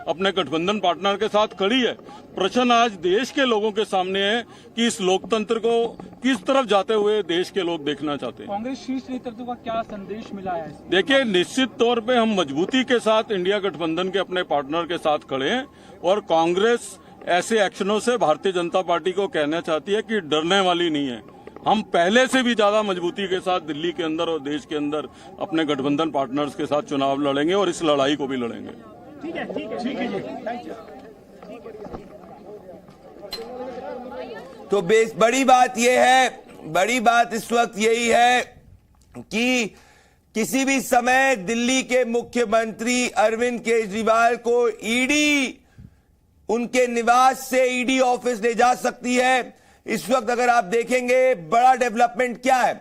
अपने गठबंधन पार्टनर के साथ खड़ी है। प्रश्न आज देश के लोगों के सामने है कि इस लोकतंत्र को किस तरफ जाते हुए देश के लोग देखना चाहते हैं। कांग्रेस शीर्ष नेतृत्व का क्या संदेश मिला है? देखिए, निश्चित तौर पे हम मजबूती के साथ इंडिया गठबंधन के अपने पार्टनर के साथ खड़े हैं और कांग्रेस ऐसे एक्शनों से भारतीय जनता पार्टी को कहना चाहती है कि डरने वाली नहीं है। हम पहले से भी ज्यादा मजबूती के साथ दिल्ली के अंदर और देश के अंदर अपने गठबंधन पार्टनर्स के साथ चुनाव लड़ेंगे और इस लड़ाई को भी लड़ेंगे। ठीक है, ठीक है, ठीक है जी, थैंक यू। तो बड़ी बात यह है, बड़ी बात इस वक्त यही है कि किसी भी समय दिल्ली के मुख्यमंत्री अरविंद केजरीवाल को ईडी उनके निवास से ईडी ऑफिस ले जा सकती है। इस वक्त अगर आप देखेंगे बड़ा डेवलपमेंट क्या है,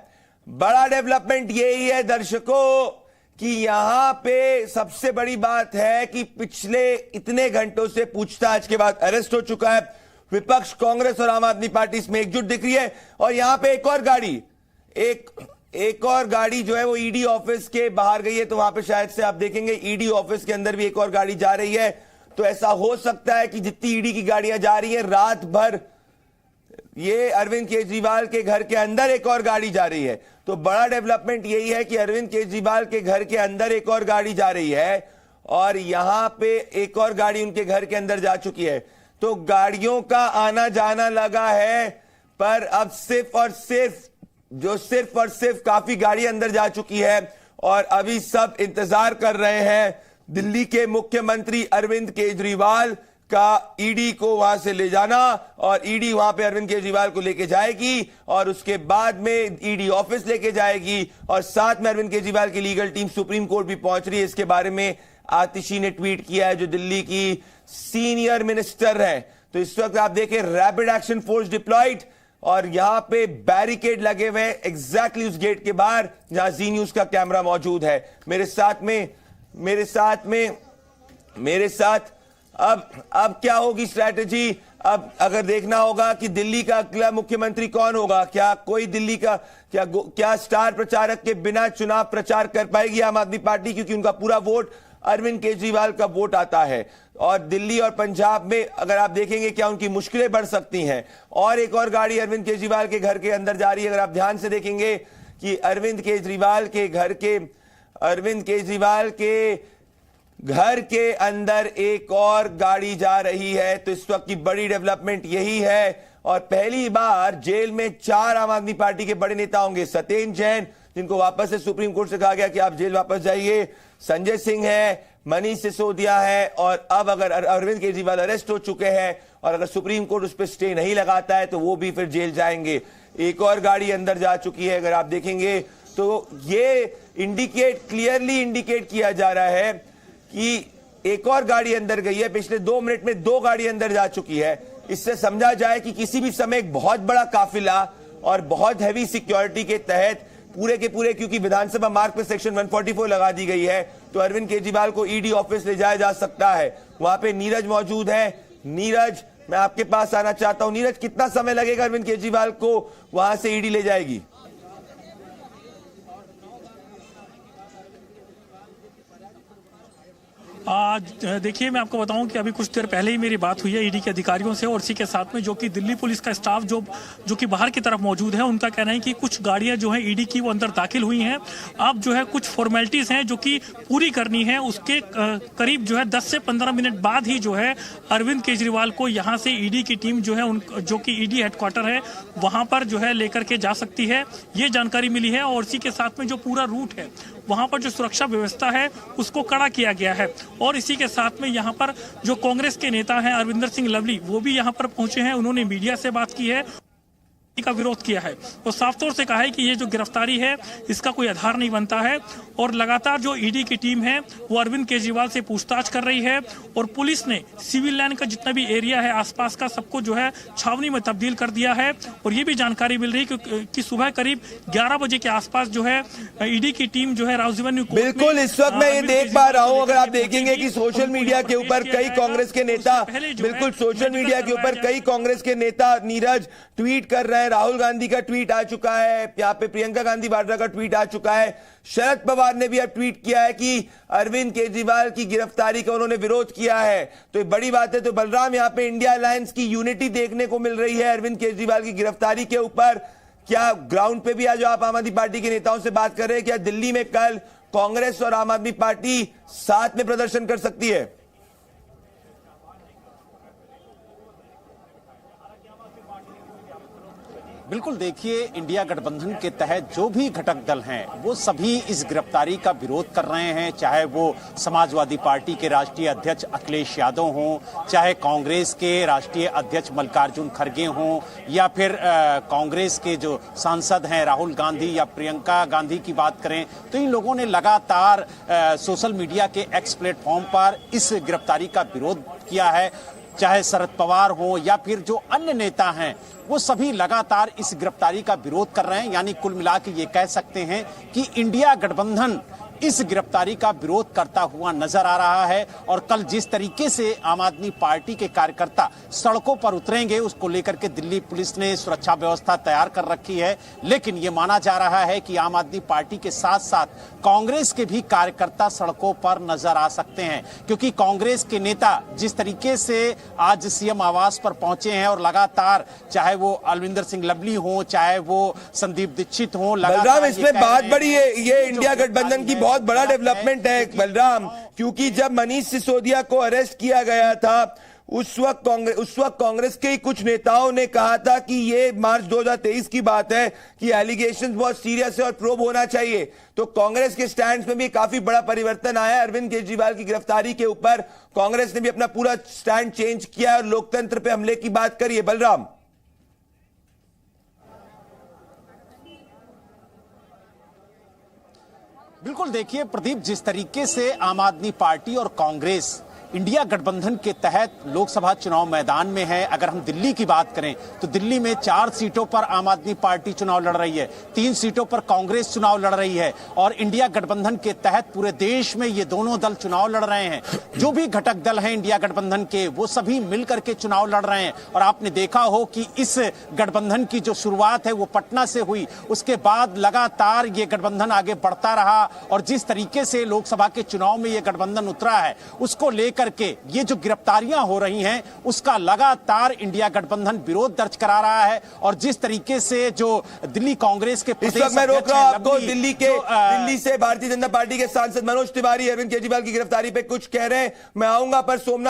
बड़ा डेवलपमेंट यही है दर्शकों कि यहां पे सबसे बड़ी बात है कि पिछले इतने घंटों से पूछताछ के बाद अरेस्ट हो चुका है। विपक्ष कांग्रेस और आम आदमी पार्टी इसमें एकजुट दिख रही है और यहां पे एक और गाड़ी जो है वो ईडी ऑफिस के बाहर गई है। तो वहां पे शायद से आप देखेंगे ईडी ऑफिस के अंदर भी एक और गाड़ी जा रही है। तो ऐसा हो सकता है कि जितनी ईडी की गाड़ियां जा रही है, रात भर ये अरविंद केजरीवाल के घर के अंदर एक और गाड़ी जा रही है। तो बड़ा डेवलपमेंट यही है कि अरविंद केजरीवाल के घर के अंदर एक और गाड़ी जा रही है और यहां पे एक और गाड़ी उनके घर के अंदर जा चुकी है। तो गाड़ियों का आना जाना लगा है, पर अब सिर्फ और सिर्फ काफी गाड़ी अंदर जा चुकी है और अभी सब इंतजार कर रहे हैं दिल्ली के मुख्यमंत्री अरविंद केजरीवाल का ईडी को वहां से ले जाना और ईडी वहां पे अरविंद केजरीवाल को लेके जाएगी और उसके बाद में ईडी ऑफिस लेके जाएगी और साथ में अरविंद केजरीवाल की लीगल टीम सुप्रीम कोर्ट भी पहुंच रही है। इसके बारे में आतिशी ने ट्वीट किया है, जो दिल्ली की सीनियर मिनिस्टर है। तो इस वक्त आप देखें रैपिड एक्शन फोर्स डिप्लॉयड और यहां पे बैरिकेड लगे हुए हैं एग्जैक्टली उस गेट के बाहर जहां जी न्यूज का कैमरा मौजूद है। मेरे साथ अब क्या होगी स्ट्रैटेजी? अब अगर देखना होगा कि दिल्ली का अगला मुख्यमंत्री कौन होगा। क्या कोई दिल्ली का क्या स्टार प्रचारक के बिना चुनाव प्रचार कर पाएगी आम आदमी पार्टी, क्योंकि उनका पूरा वोट अरविंद केजरीवाल का वोट आता है। और दिल्ली और पंजाब में अगर आप देखेंगे क्या उनकी मुश्किलें बढ़ सकती हैं। और एक और गाड़ी अरविंद केजरीवाल के घर के अंदर जा रही है। अगर आप ध्यान से देखेंगे कि अरविंद केजरीवाल के घर के अंदर एक और गाड़ी जा रही है। तो इस वक्त की बड़ी डेवलपमेंट यही है और पहली बार जेल में 4 आम आदमी पार्टी के बड़े नेता होंगे। सत्येंद्र जैन, जिनको वापस से सुप्रीम कोर्ट से कहा गया कि आप जेल वापस जाइए, संजय सिंह है, मनीष सिसोदिया है और अब अगर अरविंद केजरीवाल अरेस्ट हो चुके हैं और अगर सुप्रीम कोर्ट उस पर स्टे नहीं लगाता है तो वो भी फिर जेल जाएंगे। एक और गाड़ी अंदर जा चुकी है। अगर आप देखेंगे तो ये क्लियरली इंडिकेट किया जा रहा है कि एक और गाड़ी अंदर गई है। पिछले 2 मिनट में 2 गाड़ी अंदर जा चुकी है। इससे समझा जाए कि किसी भी समय एक बहुत बड़ा काफिला और बहुत हैवी सिक्योरिटी के तहत पूरे के पूरे, क्योंकि विधानसभा मार्ग पे सेक्शन 144 लगा दी गई है, तो अरविंद केजरीवाल को ईडी ऑफिस ले जाया जा सकता है। वहां पे नीरज मौजूद है। नीरज, मैं आपके पास आना चाहता हूं। नीरज, कितना समय लगेगा अरविंद केजरीवाल को वहां से ईडी ले जाएगी? आज देखिए, मैं आपको बताऊं कि अभी कुछ देर पहले ही मेरी बात हुई है ईडी के अधिकारियों से और इसी के साथ में जो कि दिल्ली पुलिस का स्टाफ जो कि बाहर की तरफ मौजूद है, उनका कहना है कि कुछ गाड़ियां जो हैं ईडी की वो अंदर दाखिल हुई हैं। अब जो है कुछ फॉर्मेलिटीज हैं जो कि पूरी करनी है। उसके करीब जो है 10 से 15 मिनट बाद ही जो है अरविंद केजरीवाल को यहाँ से ईडी की टीम जो है जो कि ईडी हेडक्वार्टर है वहां पर जो है लेकर के जा सकती है, ये जानकारी मिली है। और इसी के साथ में जो पूरा रूट है वहां पर जो सुरक्षा व्यवस्था है उसको कड़ा किया गया है। और इसी के साथ में यहाँ पर जो कांग्रेस के नेता हैं अरविंदर सिंह लवली, वो भी यहाँ पर पहुंचे हैं। उन्होंने मीडिया से बात की है, का विरोध किया है और साफ तौर से कहा है कि ये जो गिरफ्तारी है इसका कोई आधार नहीं बनता है। और लगातार जो ईडी की टीम है वो अरविंद केजरीवाल से पूछताछ कर रही है और पुलिस ने सिविल लाइन का जितना भी एरिया है आसपास का सबको जो है छावनी में तब्दील कर दिया है। और ये भी जानकारी मिल रही है कि सुबह करीब 11 बजे के आसपास जो है ईडी की टीम जो है राजीव बिल्कुल इस वक्त मैं ये देख पा रहा हूँ। अगर आप देखेंगे कि सोशल मीडिया के ऊपर कई कांग्रेस के नेता नीरज ट्वीट कर रहे हैं, राहुल गांधी का ट्वीट आ चुका है, यहाँ पे प्रियंका गांधी वाड्रा का ट्वीट आ चुका है, शरद पवार ने भी अब ट्वीट किया है कि अरविंद केजरीवाल की गिरफ्तारी का उन्होंने विरोध किया है। तो ये बड़ी बात है। तो बलराम, यहाँ पे इंडिया अलायंस की यूनिटी देखने को मिल रही है अरविंद केजरीवाल की गिरफ्तारी के ऊपर। क्या ग्राउंड पे भी आज आप आम आदमी पार्टी के नेताओं से बात कर रहे हैं? क्या दिल्ली में कल कांग्रेस और आम आदमी पार्टी साथ में प्रदर्शन कर सकती है? बिल्कुल, देखिए, इंडिया गठबंधन के तहत जो भी घटक दल हैं वो सभी इस गिरफ्तारी का विरोध कर रहे हैं, चाहे वो समाजवादी पार्टी के राष्ट्रीय अध्यक्ष अखिलेश यादव हों, चाहे कांग्रेस के राष्ट्रीय अध्यक्ष मल्लिकार्जुन खड़गे हों, या फिर कांग्रेस के जो सांसद हैं राहुल गांधी या प्रियंका गांधी की बात करें, तो इन लोगों ने लगातार सोशल मीडिया के एक्स प्लेटफॉर्म पर इस गिरफ्तारी का विरोध किया है। चाहे शरद पवार हो या फिर जो अन्य नेता हैं, वो सभी लगातार इस गिरफ्तारी का विरोध कर रहे हैं। यानी कुल मिला के ये कह सकते हैं कि इंडिया गठबंधन इस गिरफ्तारी का विरोध करता हुआ नजर आ रहा है। और कल जिस तरीके से आम आदमी पार्टी के कार्यकर्ता सड़कों पर उतरेंगे, उसको लेकर के दिल्ली पुलिस ने सुरक्षा व्यवस्था तैयार कर रखी है। लेकिन ये माना जा रहा है कि आम आदमी पार्टी के साथ साथ कांग्रेस के भी कार्यकर्ता सड़कों पर नजर आ सकते हैं, क्योंकि कांग्रेस के नेता जिस तरीके से आज सीएम आवास पर पहुंचे हैं और लगातार, चाहे वो अलविंदर सिंह लवली हो, चाहे वो संदीप दीक्षित हो, बलराम, इसमें बात बड़ी है, ये इंडिया गठबंधन की बहुत बड़ा डेवलपमेंट है बलराम, क्योंकि जब मनीष सिसोदिया को अरेस्ट किया गया था, उस वक्त कांग्रेस के ही कुछ नेताओं ने कहा था कि ये मार्च 2023 की बात है कि एलिगेशंस बहुत सीरियस है और प्रोब होना चाहिए। तो कांग्रेस के स्टैंड में भी काफी बड़ा परिवर्तन आया है अरविंद केजरीवाल की गिरफ्तारी के ऊपर। कांग्रेस ने भी अपना पूरा स्टैंड चेंज किया और लोकतंत्र पे हमले की बात करी है। बलराम, बिल्कुल, देखिए प्रदीप, जिस तरीके से आम आदमी पार्टी और कांग्रेस इंडिया गठबंधन के तहत लोकसभा चुनाव मैदान में है। अगर हम दिल्ली की बात करें तो दिल्ली में 4 सीटों पर आम आदमी पार्टी चुनाव लड़ रही है, 3 सीटों पर कांग्रेस चुनाव लड़ रही है, और इंडिया गठबंधन के तहत पूरे देश में ये दोनों दल चुनाव लड़ रहे हैं। जो भी घटक दल हैं इंडिया गठबंधन के, वो सभी मिलकर के चुनाव लड़ रहे हैं। और आपने देखा हो कि इस गठबंधन की जो शुरुआत है वो पटना से हुई, उसके बाद लगातार ये गठबंधन आगे बढ़ता रहा, और जिस तरीके से लोकसभा के चुनाव में ये गठबंधन उतरा है, उसको लेकर के ये जो गिरफ्तारियां हो रही हैं उसका लगातार इंडिया गठबंधन विरोध दर्ज करा रहा है। और जिस तरीके से जो दिल्ली कांग्रेस के इस वक्त मैं रोक रहा हूं आपको, दिल्ली से भारतीय जनता पार्टी के सांसद मनोज तिवारी अरविंद केजरीवाल की गिरफ्तारी पे कुछ कह रहे हैं, मैं आऊंगा, पर सोमनाथ